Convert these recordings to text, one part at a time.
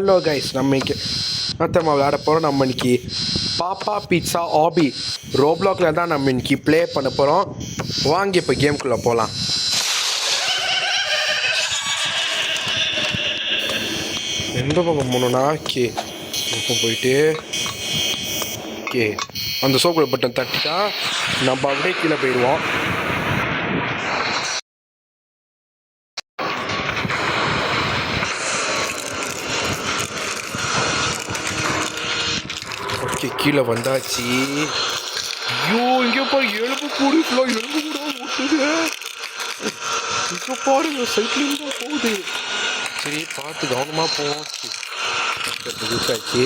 Hello guys, நம்ம இங்கே நம்ம விளையாட போகிறோம். நம்ம இன்னைக்கு பாப்பா பீட்சா ஆபி ரோப்ளாக்ல தான் நம்ம இன்னைக்கு ப்ளே பண்ண போகிறோம். வாங்கி இப்போ கேம்குள்ளே போகலாம். எந்த பக்கம் போகணுன்னா இப்போ போயிட்டு அந்த சோக்குள்ள பட்டன் தட்டிட்டா நம்ம அப்படியே கீழே போயிடுவோம். கீழே வந்தாச்சு. ஐயோ, இங்கே பாரு, எலும்பு கூடு எலும்பு கூட ஓட்டுது. இங்கே பாருங்க, சைக்கிளிங் தான் போகுது. சரி, பார்த்து கவனமாக போவோம். ஆச்சு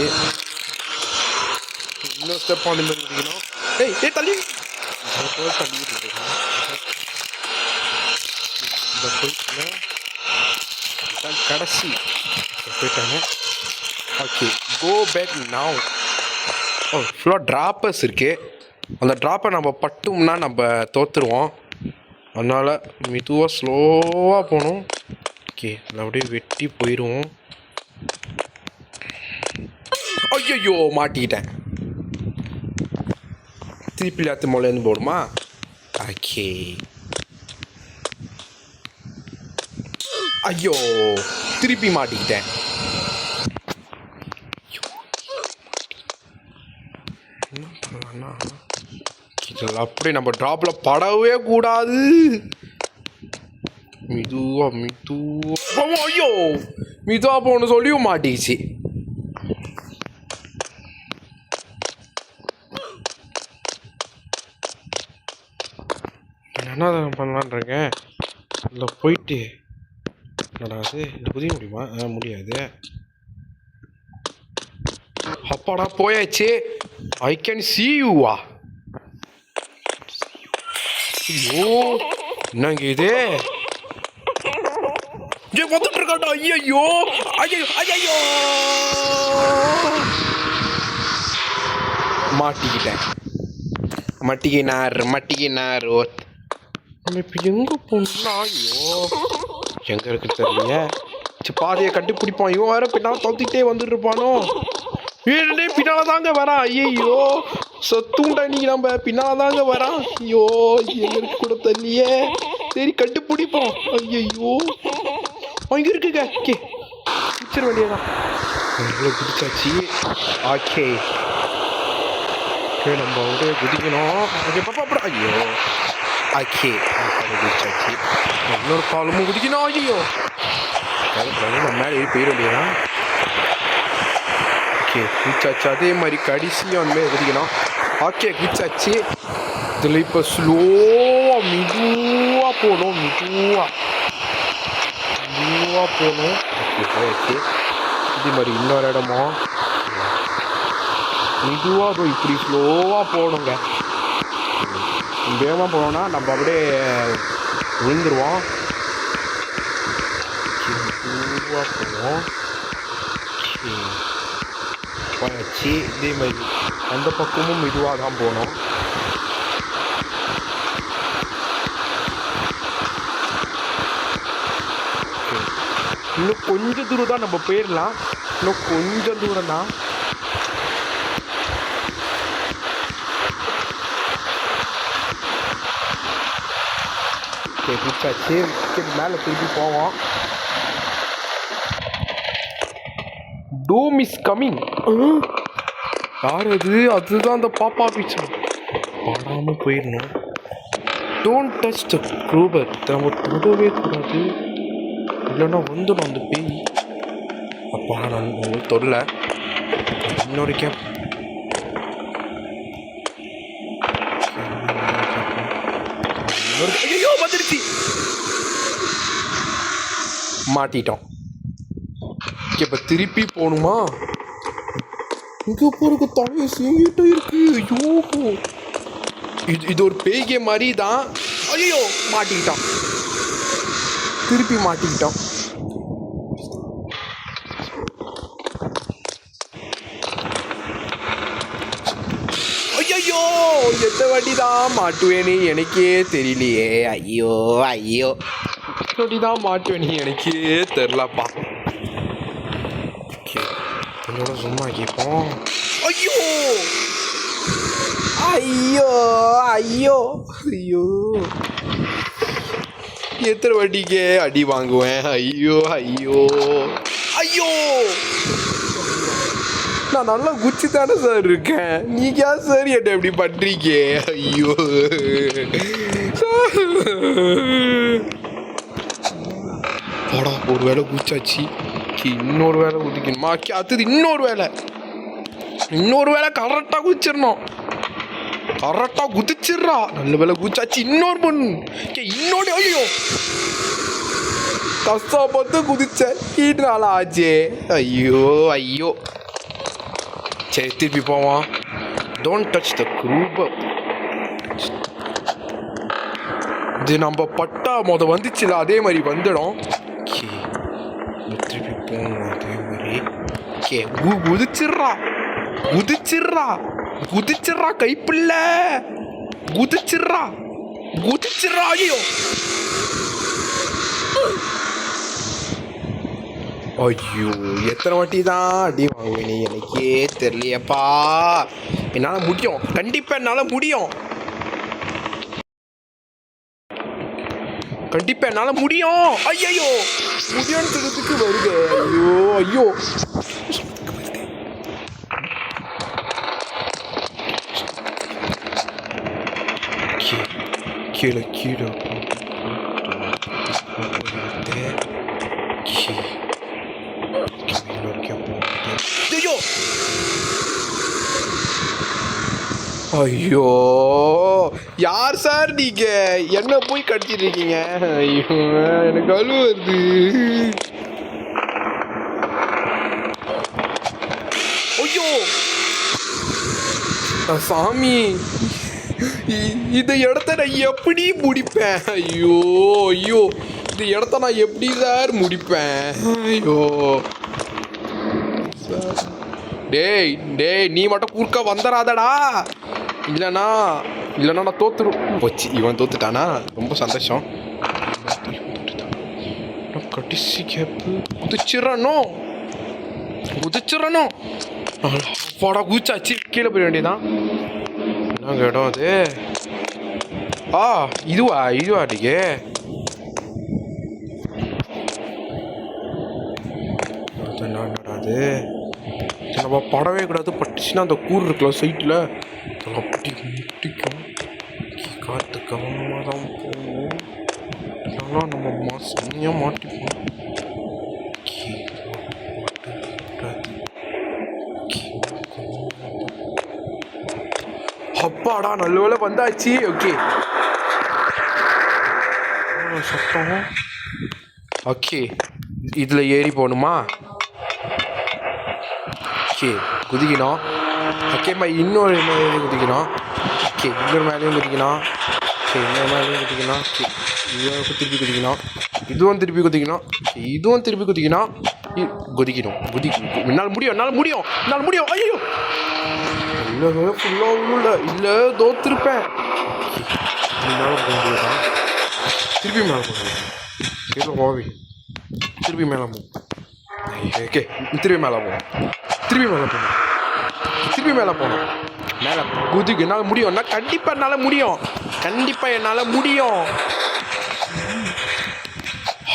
இன்னும் ஸ்டெப் ஆன் இருக்கணும். ஏய் தள்ளி தள்ளி இந்த போயிட்டு கடைசி போயிட்டாங்க. Okay, go back now. ஃபுல்லாக ட்ராப்பர்ஸ் இருக்குது. அந்த ட்ராப்பை நம்ம பட்டோம்னா நம்ம தோற்றுருவோம். அதனால் மெதுவாக ஸ்லோவாக போகணும். ஓகே, நான் அப்படியே வெட்டி போயிடுவோம். ஐயோ, மாட்டிக்கிட்டேன். திருப்பி எல்லாத்து மூலேருந்து போடுமா? ஓகே. ஐயோ, திருப்பி மாட்டிக்கிட்டேன். இதெல்லாம் அப்படி நம்ம ட்ராப்ல படவே கூடாது. ஐயோ, மிதுவா போன்னு சொல்லியும் மாட்டிச்சு. என்ன பண்ணலான் இருக்கேன். இதில் போயிட்டு என்னடா அது, இது புதிய முடியுமா? முடியாது. அப்பாடா, போயாச்சு. I can see you-வா? ஐயோ, என்னங்க இது? வந்துட்டு இருக்காட்டா. ஐயோ ஐயோ ஐயோ, மாட்டிக்கிட்டேன். மட்டிக்கினார். நம்ம இப்போ எங்கே போகணும்னா? ஐயோ, எங்கே இருக்குன்னு தெரியலையே. பாதையை கண்டுபிடிப்பான். இவன் வேற பின்னால் தோத்திக்கிட்டே வந்துட்டு இருப்பானோ. வீடே பின்னால தாங்க வரான். ஐயோ, சத்துண்டா, இன்னைக்கு நம்ம பின்னால தாங்க வரான். ஐயோ, எங்களுக்கு கூட தள்ளியே. சரி, கண்டுபிடிப்போம். ஐயோ, அங்கே இருக்குங்க. ஓகே, பிடிச்சிட வேண்டியதான். எவ்வளோ பிடிச்சாச்சு. ஓகே, நம்ம வந்து குதிக்கணும். ஓகே பாப்பா. ஐயோ, ஓகே, குதிச்சாச்சு. இன்னொரு காலமும் குதிக்கணும். ஐயோ, நம்ம மேலே போயிட வேண்டியதான். ஓகே, குதிச்சாச்சு. அதே மாதிரி கடைசியும் அந்த மாதிரி குதிக்கணும். ஓகே, குதிச்சாச்சு. இதில் இப்போ ஸ்லோவாக மெதுவாக போகணும். ஓகே, போயாச்சு. இதே மாதிரி இன்னொரு இடமோ மெதுவாக இப்படி ஸ்லோவாக போகணுங்க. வேகமாக போனோம்னா நம்ம அப்படியே விழுந்துருவோம். மெதுவாக போவோம். போயாச்சு. இதே மாதிரி அந்த பக்கமும் மெதுவாக தான் போகணும். இன்னும் கொஞ்சம் தூரம் தான், நம்ம போயிடலாம். இன்னும் கொஞ்சம் தூரம் தான். ஓகே, பிடிச்சாச்சு. மேலே திருப்பி போவோம். Doom is coming. யார் அது? அதுதான் அந்த பாப்பா பீட்சா. பாடாமல் போயிடணும். Don't touch the grouper. நம்ம தொடவே கூடாது, இல்லைன்னா வந்துடும் அந்த பேய். அப்பா, நான் உங்களுக்கு தொடல. இன்னொரு கேப். ஐயோ, வந்துடுச்சு. மாட்டிட்டோம். இப்போ திருப்பி போகணுமா? இங்கே போகிறக்கு தலையை சீங்கிட்டே இருக்கு. ஐயோ, இது ஒரு பேய் கேம் மாதிரி தான். ஐயோ, மாட்டிக்கிட்டோம். திருப்பி மாட்டிக்கிட்டோம். ஐயோ, எந்த வாட்டி தான் மாட்டுவேன்னு எனக்கே தெரியலையே. ஐயோ, வாட்டி தான் மாட்டுவேன்னு எனக்கே தெரிலப்பா. ஓகே, இதோட சும்மா கேட்போம். ஐயோ ஐயோ ஐயோ ஐயோ, எத்தனை வாட்டிக்கே அடி வாங்குவேன். ஐயோ ஐயோ ஐயோ, நான் நல்லா குச்சி தானே சார் இருக்கேன், நீங்க ஏன் சார் என்ன எப்படி பண்றீங்க? ஐயோ போடா, ஒரு வேலை குச்சாச்சு, இன்னொரு வேலை குதிக்கணுமா? அடுத்தது இன்னொரு வேலை கரெக்டாக குதிச்சிடணும். கரெக்டாக குதிச்சிடுறா. நல்ல வேலை குச்சாச்சு. இன்னொரு பொண்ணு இன்னொரு. ஐயோ கஷ்டப்பட்டு குதிச்சேன், ஈடுனால ஆச்சே. ஐயோ ஐயோ, சரி திருப்பி போவான். Don't touch the group. இது நம்ம பட்டா வந்துச்சுல, அதே மாதிரி வந்துடும். திருப்பி போவோம் அதே மாதிரி. குதிச்சிடுறா கைப்பிள்ள, குதிச்சிடுறா. ஐயோ ஐயோ, எத்தனை வாட்டி தான் அடி வாங்குவேன் எனக்கே தெரியலையப்பா. என்னால் முடியும், கண்டிப்பாக என்னால் முடியும், கண்டிப்பாக என்னால் முடியும். ஐயோ முடியும்னு சொல்றதுக்கு வருது. ஐயோ ஐயோ, கீழே கீழே ஐயோ, யார் சார் நீங்க? என்ன போய் கட்டிட்டு இருக்கீங்க? ஐயோ எனக்கு அழு வருது. ஐயோ சாமி, இந்த இடத்த நான் எப்படி முடிப்பேன்? ஐயோ ஐயோ, இந்த இடத்த நான் எப்படி சார் முடிப்பேன்? ஐயோ டேய் டேய், நீ மட்டும் குறுக்க வந்துடாதடா. இல்லைண்ணா நான் தோத்துரும் போச்சு. இவன் தோத்துட்டானா? ரொம்ப சந்தோஷம். கடைசி கேப்பு குதிச்சிடறனோ. போடா குதிச்சாச்சு, கீழே போயிட வேண்டியதான். என்ன இடம் அது? இதுவா அடிக்கு. அது நம்ம படவே கூடாது. பட்டுச்சுன்னா அந்த கூறு இருக்கலாம் சைட்டில், அப்படி முட்டிக்கும். காற்று கவனமாக தான் போகும், இல்லைன்னா நம்ம செம்மையாக மாட்டிப்போம். அப்பாடா, நல்ல வேலை வந்தாச்சு. ஓகே சத்தம். ஓகே, இதில் ஏறி போகணுமா? ஓகே குதிக்கணும். ஓகேம்மா, இன்னொரு மேலேயும் குதிக்கணும். ஓகே இன்னொரு மேலேயும் குதிக்கணும். ஓகே இன்னொரு மேலேயும் குதிக்கணும். ஓகே இதுவும் திருப்பி குதிக்கணும். இதுவும் திருப்பி குதிக்கணும். இதுவும் திருப்பி குதிக்கணும். குதிக்கணும். என்னால் முடியும். ஐயோ இல்லை ஃபுல்லாக இல்லை தோத்துருப்பேன். மேலே போகலாம், திருப்பி மேலே போகணும். கீழே போவி, திருப்பி மேலே போகும். ஓகே திருப்பி மேலே போகணும். மேலே குதிக்கு என்னால் முடியும். கண்டிப்பாக என்னால் முடியும்.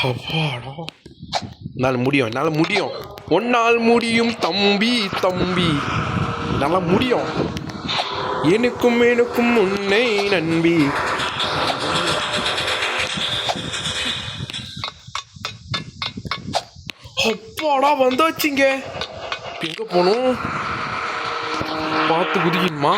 அப்பாடா, என்னால் முடியும். ஒன்னால் முடியும் தம்பி, என்னால் முடியும். எனக்கும் உன்னை நம்பி. அப்பாடா வந்தாச்சுங்க. எங்கே போகணும்? பார்த்து குதிக்கணுமா?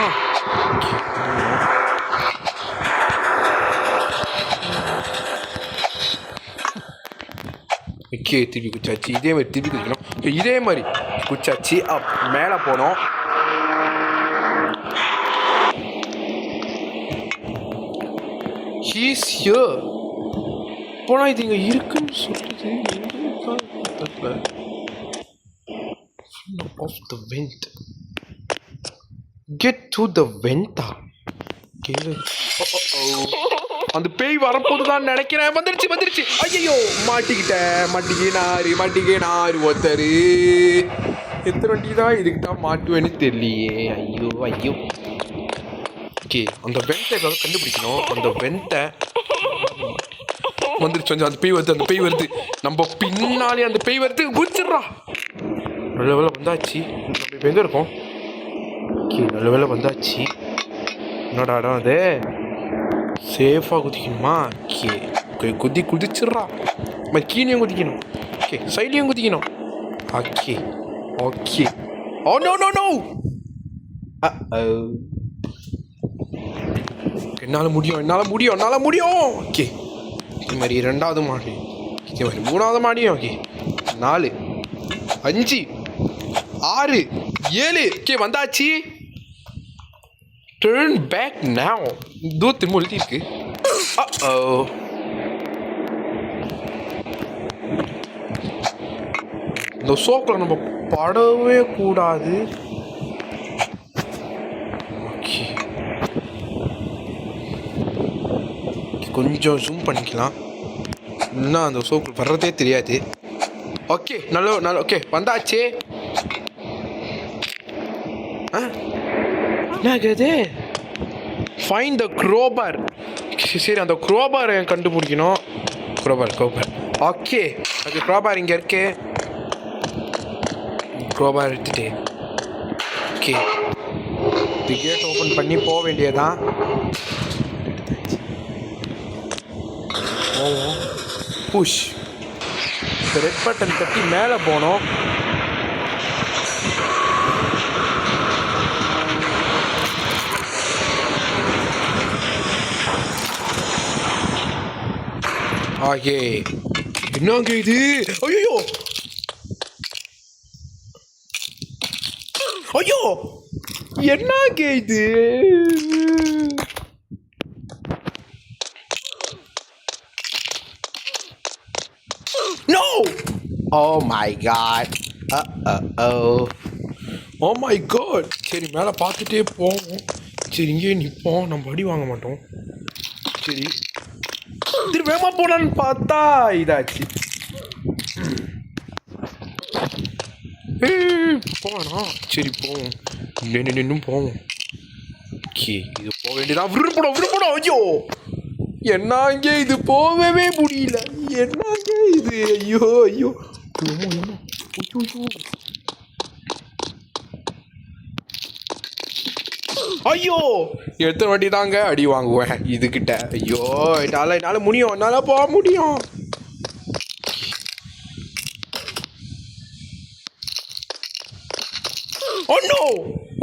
ஓகே திருப்பி குச்சாச்சு. இதே மாதிரி திருப்பி குதிக்கணும். இதே மாதிரி குச்சாச்சு. மேலே போனோம். போனால் இது இங்கே இருக்குன்னு சொல்லுது. Of the vent. Get to the vent. அந்த பேய் வரப்போதுதான் நினைக்கிறேன். வந்துருச்சு. ஐயோ மாட்டிக்கிட்டேன். மாட்டிக்கினாரு ஒருத்தரு. எத்தனை வண்டி தான் இதுக்கு தான் மாட்டுவேன்னு தெரியலையே. ஐயோ ஐயோ. ஓகே, அந்த வெண்ட்டை ஏதாவது கண்டுபிடிக்கணும். அந்த வெண்ட்டை வந்துருச்சு. கொஞ்சம் அந்த பேய் வருது, அந்த பேய் வருது. நம்ம பின்னாலே அந்த பேய் வருது. குதிச்சிட்றா. நல்ல வேலை வந்தாச்சு. நம்ம இப்போ எங்கே இருக்கோம்? ஓகே, நல்ல வேலை வந்தாச்சு. என்னடா இடம் அது? சேஃபாக குதிக்கணுமா? ஓகே, குதிச்சிட்றா. நம்ம கீழேயும் குதிக்கணும். ஓகே, சைட்லேயும் குதிக்கணும். Okay okay. Oh no no no. என்னால் முடியும். ஓகே, இது மாதிரி 2வது மாடி, இது மாதிரி 3வது மாடியும். ஓகே, 4 5 6 7. ஓகே, வந்தாச்சு. Turn back now. இதோ திரும்ப எழுதி இருக்கு. இந்த சோக்கில் நம்ம படவே கூடாது. ஓகே, கொஞ்சம் ஜூம் பண்ணிக்கலாம். இன்னும் அந்த சோக்கில் வர்றதே தெரியாது. ஓகே, நல்ல ஓகே வந்தாச்சு. என்னது? Find the crowbar. சரி, அந்த க்ரோபாரை கண்டுபிடிக்கணும். க்ரோபார். ஓகே, அது க்ரோபார் இங்கே இருக்கு. க்ரோபார் எடுத்துட்டு ஓகே, இந்த கேட் ஓப்பன் பண்ணி போக வேண்டியதான். போவோம். புஷ். ரெட் பட்டன் தட்டி மேலே போனோம். ஆகே, என்னங்க இது? ஐயோ ஐயோ, என்னங்க இது? No. Oh my God. Oh my God. சரி, மேலே பார்த்துட்டே போவோம். சரி, இங்கேயே நிற்போம். நம்ம அடி வாங்க மாட்டோம். சரி, திரு வேகமாக போனான்னு பார்த்தா இதாச்சு. போவேணா? சரி, போவோம். நின்னும் போவோம். ஓகே, இது போக வேண்டியதான். விருப்படும். ஐயோ, என்னங்க இது? போகவே முடியல. என்னங்க இது? ஐயோ. ஐயோ, எத்தனை வாட்டி தாங்க அடி வாங்குவேன் இதுகிட்ட? ஐயோ, என்னால் முடியும். என்னால் போக முடியும்.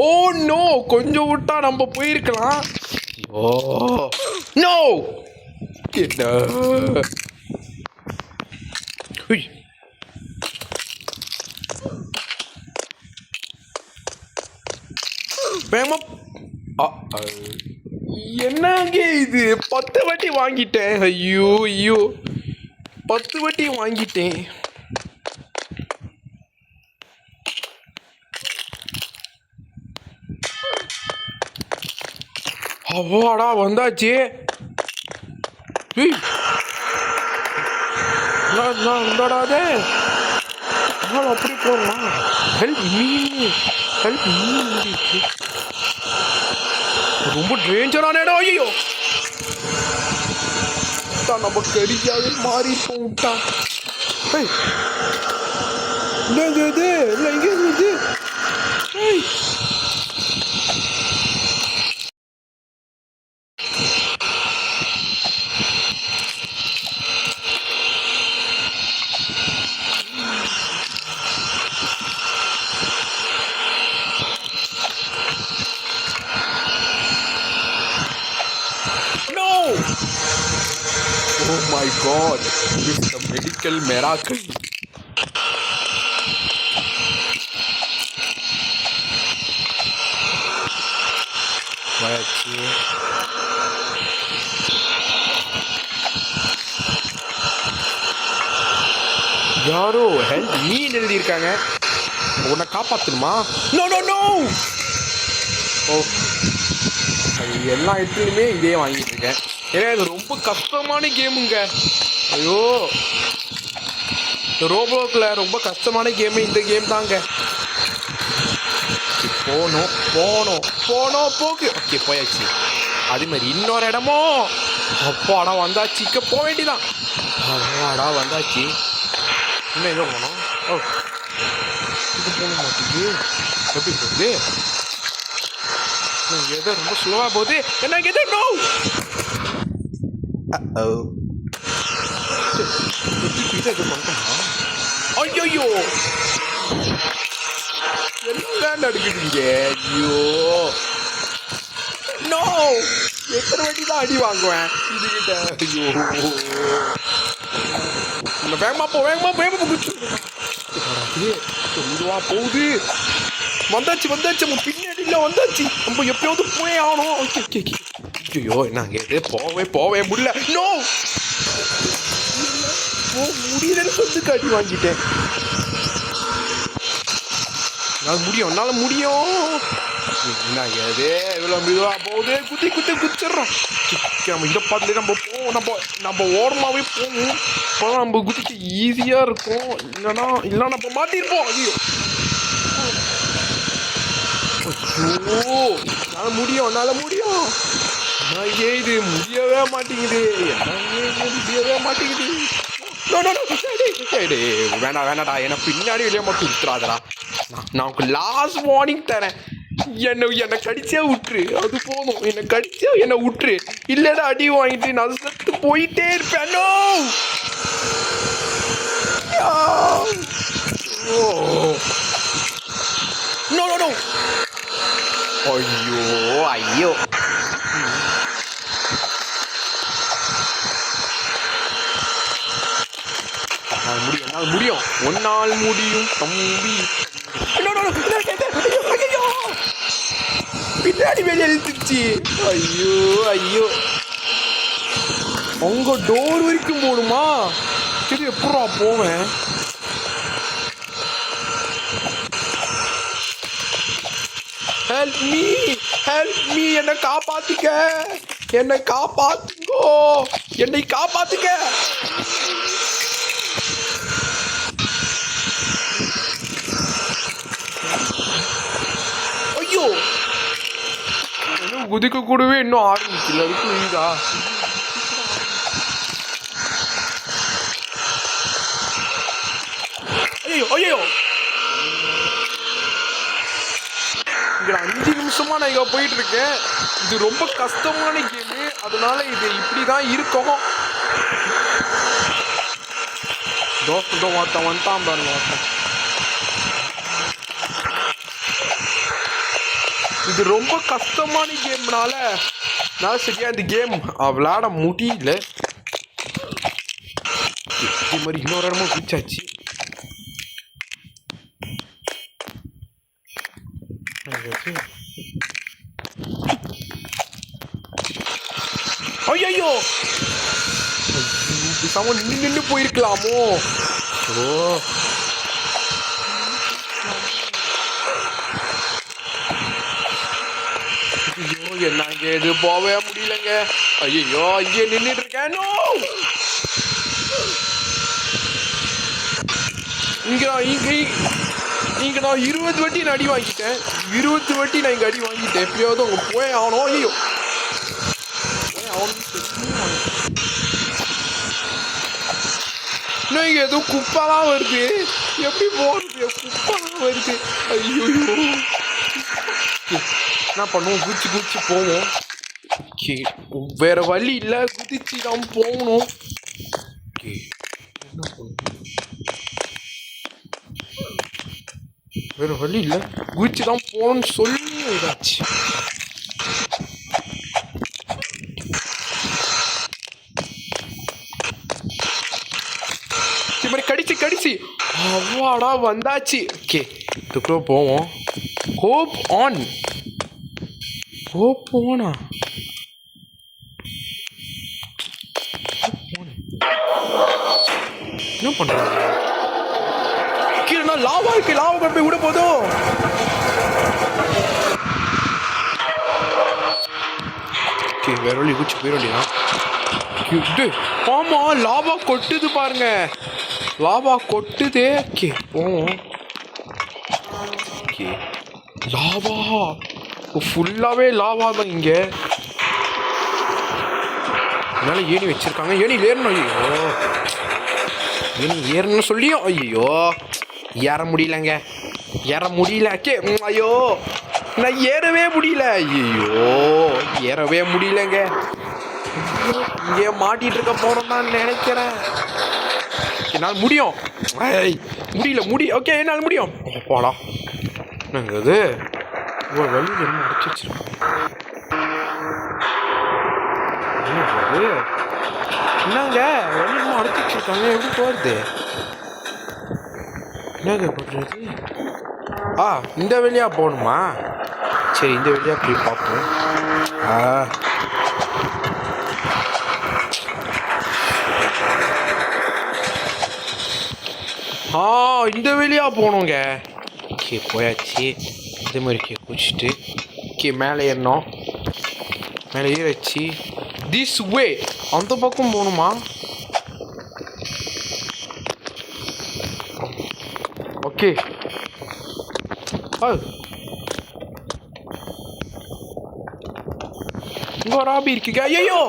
ஓ நோ, கொஞ்சம் விட்டா நம்ம போயிருக்கலாம். Oh no. என்ன? என்னங்க இது? 10 வாட்டி வாங்கிட்டேன். ஐயோ 10 வாட்டி வாங்கிட்டேன். அவ்வாடா, வந்தாச்சு. இந்தாடாதே, அப்படி போகலாம். Help me. ரொம்ப டேஞ்சரான இடம். ஐயோ, நம்ம கடிக்காவே மாறி போட்டா. என்னங்க இது? இல்லை, எங்கே இருக்குது? Oh my God, this is a medical miracle. யாரோ ஹெல்ப் மீ எழுதியிருக்காங்க. உன்னை காப்பாற்றணுமா? No no no. ஓ, எல்லா இடத்துலையுமே இதே வாங்கிட்டு இருக்கேன். ஏன்னா இது ரொம்ப கஷ்டமான கேமுங்க. ஐயோ, ரோப்ளாக்ல ரொம்ப கஷ்டமான கேமு இந்த கேம் தாங்க. போனோம் போக்கு. ஓகே போயாச்சு. அதே மாதிரி இன்னொரு இடமோ அப்பாடா வந்தாச்சு. இங்கே போக வேண்டியதான். அப்பாடா வந்தாச்சு. இன்னும் எங்கே போனோம்? ஓ இது போக மாட்டேங்குது. எப்படி போகுது? எதோ ரொம்ப ஸ்லோவாக போகுது. என்ன எதோ நோ. ஐயோ எல்லாம் நடக்குதுங்க. ஐயோ நோ. எத்தனை வாட்டி தான் அடி வாங்குவேன் இதுகிட்ட. ஐயோ வேகமா போகுது. போகுது. வந்தாச்சு பின்னாடியில் வந்தாச்சு. நம்ம எப்பயாவது போய் ஆகணும். ஐயோ நாங்கள் எது போவே முடியல. நோ முடியலன்னு சொல்லி காட்டி வாங்கிட்டேன். என்னால் முடியும். என்ன எது இவ்வளோ மெதுவாக போகுது. குதிச்சிட்றோம். நம்ம இதை பார்த்துட்டு நம்ம ஓரமாகவே போவோம். அப்போ நம்ம குதிச்சு ஈஸியாக இருக்கும். இல்லைன்னா நம்ம மாட்டிருப்போம். ஐயோ என்னால் முடியும். இது முடியவே மாட்டேங்குது. வேணாடா. என்ன பின்னாடி வெளியே மட்டும் விட்டுறாதடா. நான் உனக்கு லாஸ்ட் வார்னிங் தரேன். என்னை கடிச்சே விட்டுரு. அது போதும். என்னை கடிச்சே என்னை விட்டுரு. இல்லைடா அடி வாங்கிட்டு நான் செத்து போயிட்டே இருப்பேன். நோ. ஐயோ என்னால் முடியும். உன்னால் முடியும் தம்பி. பின்னாடி வெளியே எழுத்துச்சு. ஐயோ உங்க டோர் வரைக்கும் போகணுமா? சரி எப்படா போவேன்? Help me. என்னை காப்பாத்துங்க. என்னை காப்பாத்துங்க. ஐயோ குதிக்க கூடவே இன்னும் ஆரம்பிக்கல. அது புரியுதா? ஐயோ இங்க 5 நிமிஷமா நான் இங்க போயிட்டு இருக்கேன். இது ரொம்ப கஷ்டமான கேமு. அதனால இது இப்படிதான் இருக்கும். வந்துட்டான் பாருங்க. இது ரொம்ப கஷ்டமான கேம்னால நான் சரியா இந்த கேம் விளையாட முடியல. இதே மாதிரி இன்னொரு இடமும் குதிச்சாச்சு. ஐயோ பேசாம நின்று போயிருக்கலாமோ? என்ன எது போவே முடியலங்க. ஐயோ இங்கே நின்றுட்டு இருக்கேன். இங்க நான் 20 வாட்டி நான் அடி வாங்கிட்டேன். 20 வாட்டி நான் இங்கே அடி வாங்கிட்டேன். எப்படியாவது அவங்க போய் ஆகணும். ஐயோ இன்னும் இங்கே எதுவும் குப்பெல்லாம் வருது. எப்படி போகிறது? குப்பெல்லாம் வருது. ஐயோ என்ன பண்ணுவோம்? குதிச்சு போவோம். ஓகே வேற வழி இல்லை. குதிச்சு தான் போகணும். ஓகே என்ன பண்ணுவோம்? வேற வழி இல்லை. குதிச்சு தான் போகணும்னு சொல்லி இதாச்சு. இது மாதிரி கடிச்சு அவ்வாடா வந்தாச்சு. ஓகே இதுக்குள்ள போவோம். ஹோப் ஆனா என்ன பண்றாங்க? கீழே லாவா இருக்கு. லாவா கொண்டு போய் விட போதும். ஓகே வேற வழி குச்சி போயிட வேண்டியதான். ஆமா லாவா கொட்டுது பாருங்க. லாவா கொட்டுதே. ஓகே போவோம். ஓகே லாவா ஃபுல்லாகவே லாவா தான் இங்கே. அதனால ஏணி வச்சுருக்காங்க. ஏணியில் ஏறணும். ஐயோ ஏணி ஏறணும்னு சொல்லியும் ஐயோ ஏற முடியலங்க. ஏற முடியல. ஐயோ நான் ஏறவே முடியல. ஐயோ ஏறவே முடியலங்க. இங்கே மாட்டிகிட்டு இருக்க போகிறோம் தான் நினைக்கிறேன். என்னால் முடியும். முடியல ஓகே என்னால் முடியும். போடா என்னங்க அது ஒரு வழி என்ன அடிச்சு வச்சிருக்கோம். என்னங்க வழி என்ன அடிச்சு வச்சிருக்காங்க. எப்படி போகிறது? என்னங்க பண்ணுறது? இந்த வழியா போகணுமா? சரி இந்த வழியா போய் பார்ப்போம். இந்த வழியா போகணுங்க. ஓகே போயாச்சு. இதே மாதிரி குடிச்சிட்டு மேலே ஏறணும். மேலே ஏறச்சு திஸ் வே அந்த பக்கம் போகணுமா? ஓகே இங்கே ஒரு ஆபி இருக்குங்க. ஐயோ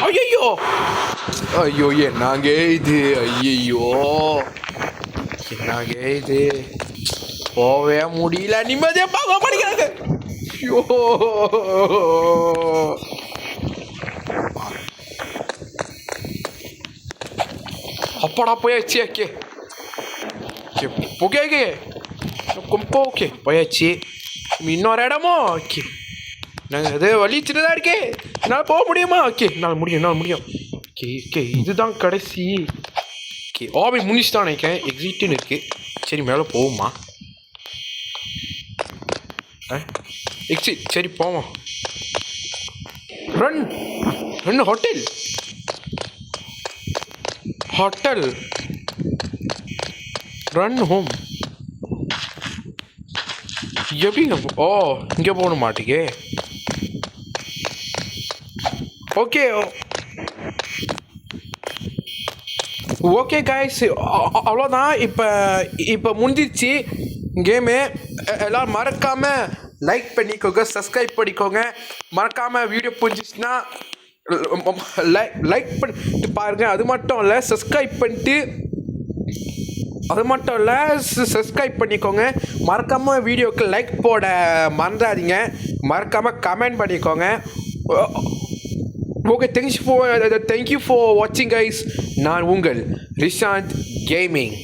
ஐயோ ஐயோ என்னங்க இது? ஐயோ என்னங்க இது? போவே முடியல. நிம்மதியா பார்க்க படிக்கிறாங்க. ஐயோ அப்பாடா போயாச்சு. ஓகே ஓகே போயாச்சு. இன்னொரு இடமோ ஓகே நாங்கள் அது வலிச்சுட்டு இருக்கே. என்னால் போக முடியுமா? என்னால் முடியும். ஓகே இதுதான் கடைசி. ஆபி முடிச்சு தான் நினைக்கிறேன். எக்ஸிட்டுன்னு இருக்குது. சரி மேலே போவோமா? எக்ஸிட். சரி போவோம். Run hotel run home. எப்படிங்க? இங்கே போகணும் மாட்டுக்கே. ஓகே கைஸ் அவ்வளோதான். இப்போ முடிஞ்சிச்சு கேமு. எல்லோரும் மறக்காமல் லைக் பண்ணிக்கோங்க, சப்ஸ்கிரைப் பண்ணிக்கோங்க. மறக்காமல் வீடியோ புரிஞ்சிச்சுன்னா லைக் பண்ணிட்டு பாருங்கள். அது மட்டும் இல்லை சப்ஸ்கிரைப் பண்ணிக்கோங்க. மறக்காமல் வீடியோவுக்கு லைக் போட மறந்துடாதீங்க. மறக்காமல் கமெண்ட் பண்ணிக்கோங்க. Okay, thank you for watching guys. நான் உங்கள் ரிஷாந்த் கேமிங்.